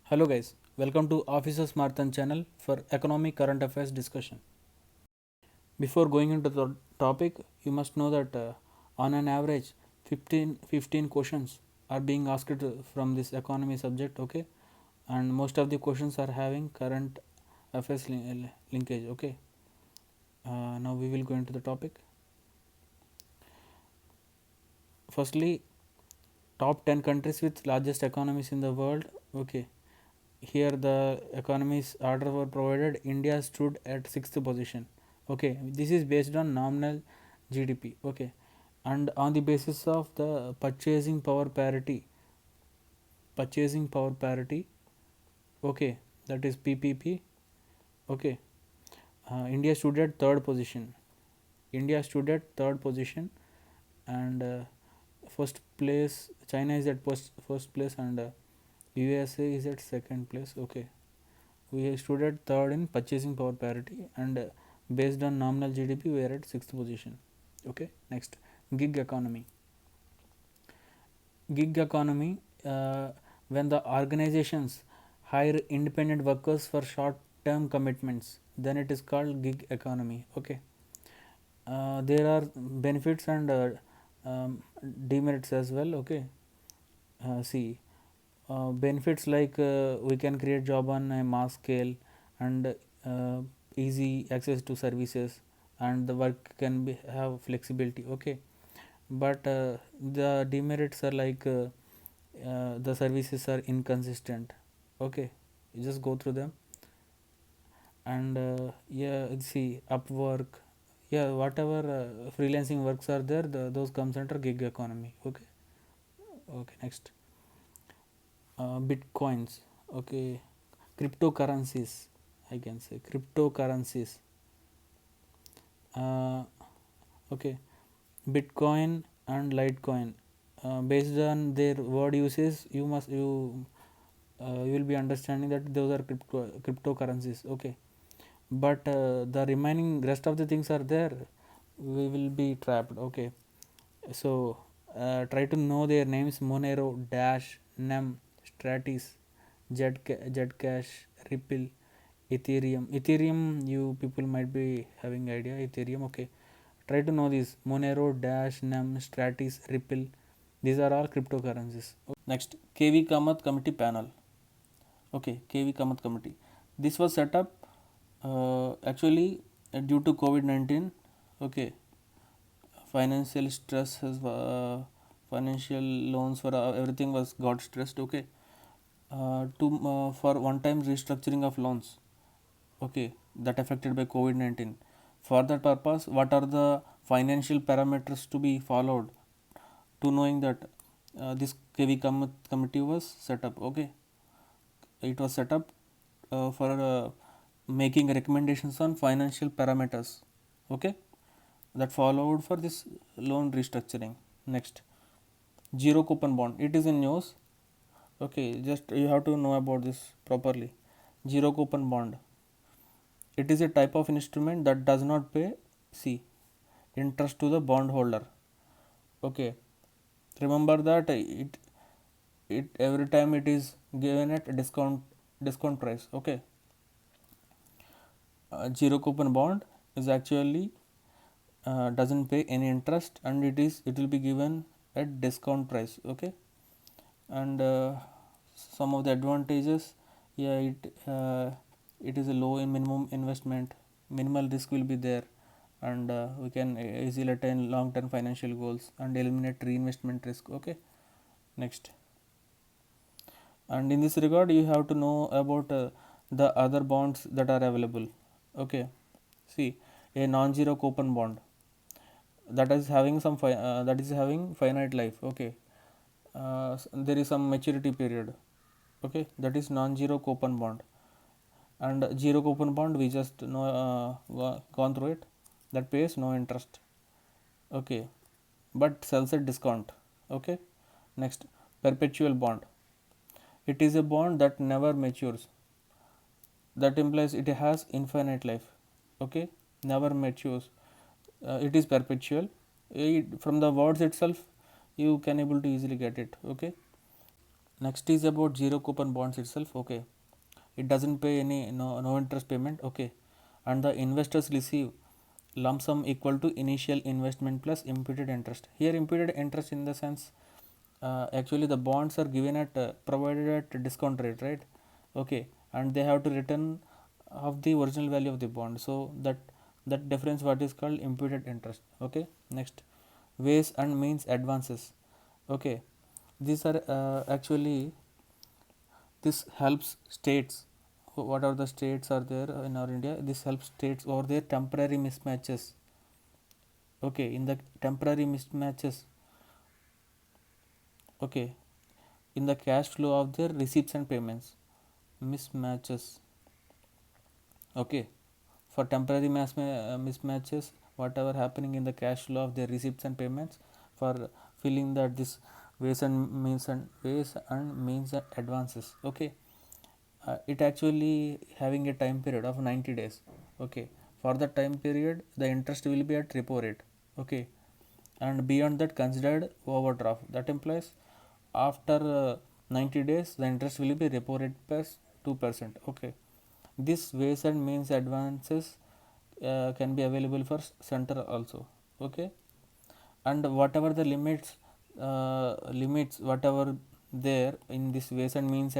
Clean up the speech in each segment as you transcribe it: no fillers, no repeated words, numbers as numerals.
Hello guys, welcome to Officers Marathon channel for economic current affairs discussion. Before going into the topic, you must know that on an average 15 questions are being asked from this economy subject, okay? And most of the questions are having current affairs linkage, okay? Now we will go into the topic. Firstly, top 10 countries with largest economies in the world, okay? Here the economies order were provided. India stood at sixth position, okay? This is based on nominal GDP, okay? And on the basis of the purchasing power parity, okay, that is PPP, okay. India stood at third position. And first place China is at first place, and USA is at second place, okay. We stood at third in purchasing power parity, and based on nominal GDP we are at sixth position, okay. Next, gig economy. Gig economy, when the organizations hire independent workers for short term commitments, then it is called gig economy, okay. There are benefits and demerits as well, okay. See, benefits like we can create job on a mass scale, and easy access to services, and the work can be have flexibility, okay. But the demerits are like the services are inconsistent, okay. You just go through them. And yeah, see, Upwork, yeah, whatever freelancing works are there, those comes under gig economy, okay. Okay, next, bitcoins, okay. Cryptocurrencies, I can say cryptocurrencies, uh, okay. Bitcoin and Litecoin, based on their word uses, you will be understanding that those are cryptocurrencies, okay. But the remaining rest of the things are there, we will be trapped, okay. So try to know their names: Monero, Dash, Nem, Stratis, Zcash, Ripple, Ethereum. You people might be having idea Ethereum, okay. Try to know these: Monero, Dash, Nem, Stratis, Ripple. These are all cryptocurrencies. Next, KV Kamath Committee panel. Okay, KV Kamath Committee. This was set up actually due to COVID-19. Okay, financial stress has financial loans for everything was got stressed. Okay, to for one-time restructuring of loans. Okay, that affected by COVID-19. For that purpose, what are the financial parameters to be followed? To knowing that this KV committee was set up. Okay, it was set up for making recommendations on financial parameters, okay, that followed for this loan restructuring. Next, zero coupon bond, it is in news, okay. Just you have to know about this properly. Zero coupon bond, it is a type of instrument that does not pay c interest to the bondholder, okay. Remember that it every time it is given at discount price, okay. Zero coupon bond is actually doesn't pay any interest, and it will be given at discount price, okay. And some of the advantages, yeah, it is a low in minimum investment, minimal risk will be there, and we can easily attain long term financial goals and eliminate reinvestment risk, okay. Next, and in this regard you have to know about the other bonds that are available, okay. See, a non-zero coupon bond that is having that is having finite life, okay. There is some maturity period, okay. That is non-zero coupon bond. And zero coupon bond, we just know gone through it, that pays no interest, okay, but sells at discount, okay. Next, perpetual bond, it is a bond that never matures, that implies it has infinite life, okay, never matures. It is perpetual. From the words itself you can able to easily get it, okay. Next is about zero coupon bonds itself. Okay, it doesn't pay any no interest payment. Okay, and the investors receive lump sum equal to initial investment plus imputed interest. Here imputed interest in the sense, actually the bonds are given at provided at discount rate, right? Okay, and they have to return of the original value of the bond, so that difference what is called imputed interest. Okay, next, ways and means advances. Okay, these are actually this helps states, whatever the states are there in our India, this helps states or their temporary mismatches. Okay, in the temporary mismatches, okay, in the cash flow of their receipts and payments, mismatches. Okay, for temporary mismatches, whatever happening in the cash flow of their receipts and payments, for filling that this ways and means advances. Okay, it actually having a time period of 90 days. Okay, for the time period the interest will be at repo rate. Okay, and beyond that considered overdraft. That implies after 90 days the interest will be repo rate plus 2%. Okay, this ways and means advances can be available for center also. Okay, and whatever the limits whatever there in this ways and means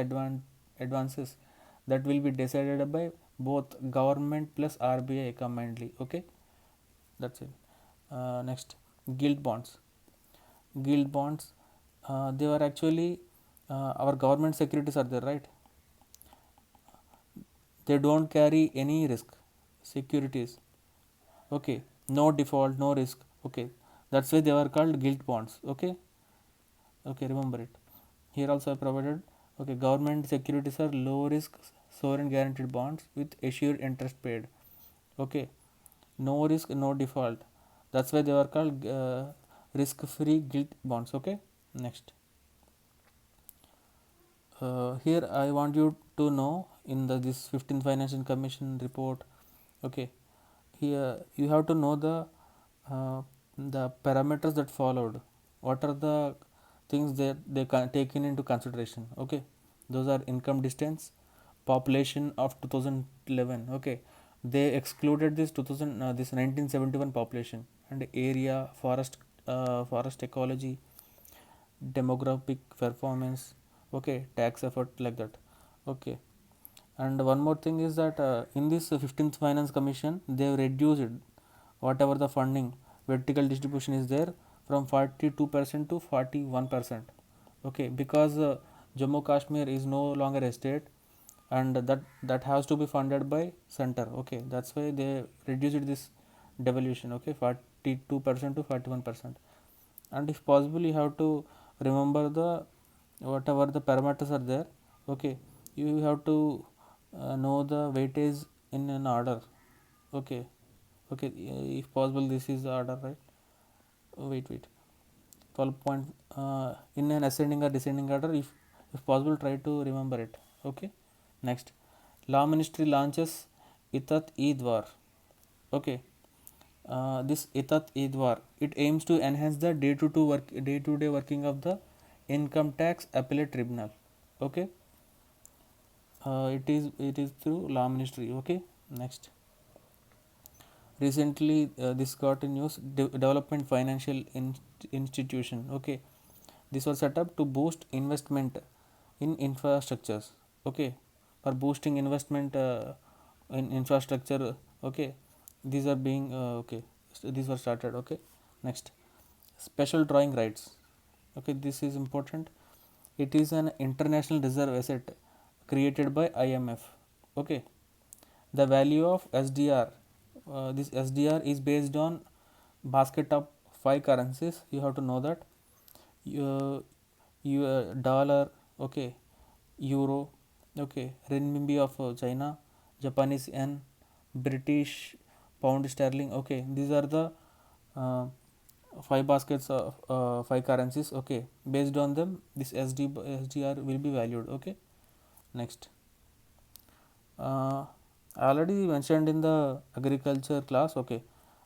advances, that will be decided by both government plus RBI combinedly. Okay, that's it. Next, gilt bonds. Gilt bonds, they were actually our government securities are there, right? They don't carry any risk, securities. Okay, no default, no risk. Okay, that's why they were called gilt bonds. Okay, okay, remember it. Here also I provided. Okay, government securities are low risk sovereign guaranteed bonds with assured interest paid. Okay, no risk, no default, that's why they were called risk free gilt bonds. Okay, next, here I want you to know in the this 15th Financial Commission report. Okay, here you have to know the parameters that followed. What are the things that they can taken into consideration? Okay, those are income distance, population of 2011. Okay, they excluded this 2000 this 1971 population, and area, forest ecology, demographic performance. Okay, tax effort, like that. Okay, and one more thing is that in this 15th Finance Commission they have reduced whatever the funding vertical distribution is there from 42% to 41%. Okay, because Jammu Kashmir is no longer a state, and that has to be funded by center. Okay, that's why they reduced this devolution. Okay, 42% to 41%. And if possible you have to remember the whatever the parameters are there. Okay, you have to know the weightage in an order. Okay, okay, if possible this is the order, right? Wait, 12 point in an ascending or descending order, if possible try to remember it. Okay, next, law ministry launches itat e-dwar. Okay, this itat e-dwar, it aims to enhance the day to day working of the income tax appellate tribunal. Okay, it is through law ministry. Okay, next, recently this got in news, development financial institution. Okay, this was set up to boost investment in infrastructures. Okay, for boosting investment in infrastructure. Okay, these are being okay, these were started. Okay, next, special drawing rights. Okay, this is important. It is an international reserve asset created by IMF. Okay, the value of SDR, this SDR is based on basket of 5 currencies. You have to know that, dollar, okay, euro, okay, renminbi of China, Japanese yen, British pound sterling. Okay, these are the uh, 5 baskets of 5 currencies. Okay, based on them this SDR will be valued. Okay, next, I already mentioned in the agriculture class. Okay,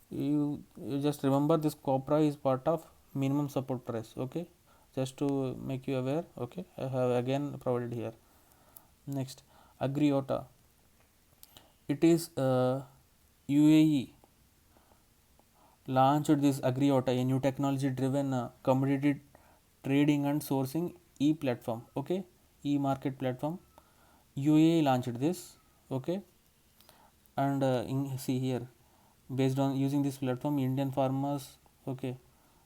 you just remember this copra is part of minimum support price. Okay, just to make you aware. Okay, I have again provided here. Next, Agriota. It is UAE launched this Agriota, a new technology driven commodity trading and sourcing e-platform. Okay, e-market platform. UAE launched this. Okay, and see here, based on using this platform, Indian farmers, okay,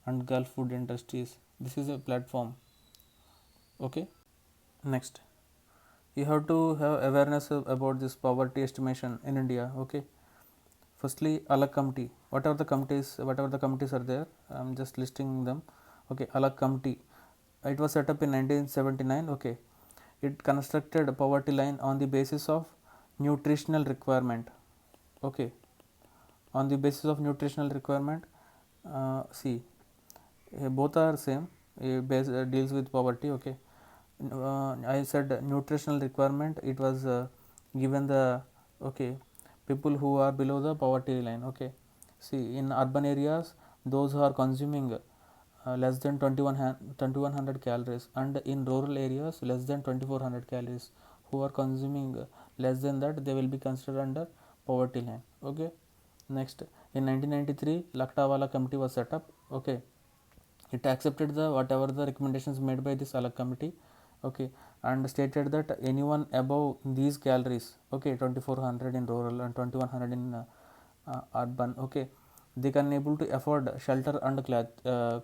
and Gulf food industries, this is a platform. Okay, next, you have to have awareness about this poverty estimation in India. Okay, firstly, Alag committee, whatever the committees are there, I'm just listing them. Okay, Alag committee, it was set up in 1979. Okay, it constructed a poverty line on the basis of nutritional requirement. Okay, on the basis of nutritional requirement, see, both are same, deals with poverty. Okay, I said nutritional requirement, it was given the, okay, people who are below the poverty line. Okay, see, in urban areas, those who are consuming less than 2100 calories, and in rural areas less than 2400 calories, who are consuming less than that, they will be considered under poverty line. Okay, next, in 1993, Laktawala committee was set up. Okay, it accepted the whatever the recommendations made by this Alag committee. Okay, and stated that anyone above these calories, okay, 2400 in rural and 2100 in urban, okay, they can able to afford shelter and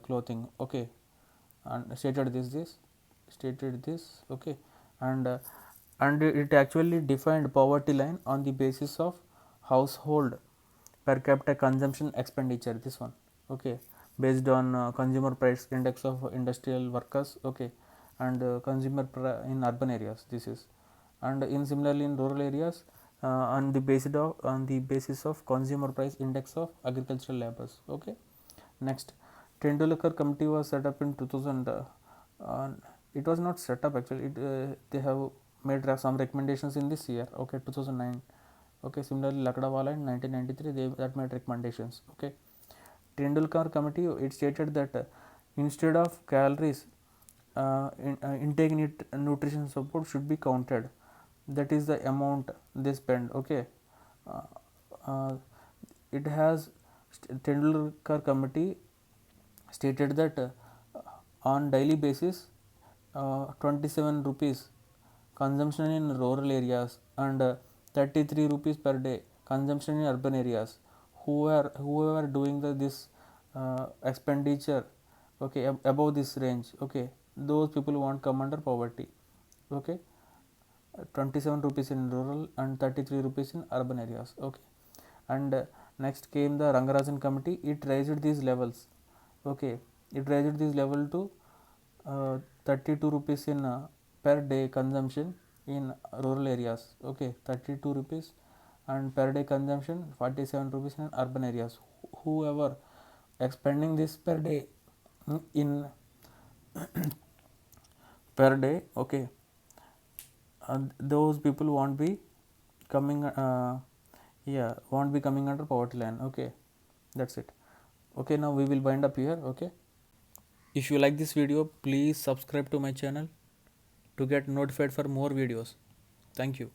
clothing. Okay, and stated this. Okay, and and it actually defined poverty line on the basis of household per capita consumption expenditure, this one. Okay, based on consumer price index of industrial workers. Okay, and in urban areas, this is, and in similarly in rural areas, on the basis of consumer price index of agricultural laborers. Okay, next, Tendulkar committee was set up in 2000. It was not set up actually, they have made some recommendations in this year. Okay, 2009. Okay, similarly Lakdawala in 1993, they that made recommendations. Okay, Tendulkar committee, it stated that instead of calories, intake nutrition support should be counted, that is the amount they spend. Okay, uh, uh, it has Tendulkar committee stated that on daily basis, 27 rupees consumption in rural areas, and 33 rupees per day consumption in urban areas. Whoever doing this expenditure, okay, above this range, okay, those people won't come under poverty. Okay, 27 rupees in rural and 33 rupees in urban areas. Okay, and next came the Rangarajan committee, it raised these levels. Okay, it raised this level to 32 rupees in per day consumption in rural areas. Okay, 32 rupees, and per day consumption 47 rupees in urban areas. Whoever expending this per day in per day, okay, those people won't be coming won't be coming under poverty line. Okay, that's it. Okay, now we will wind up here. Okay, if you like this video, please subscribe to my channel to get notified for more videos. Thank you.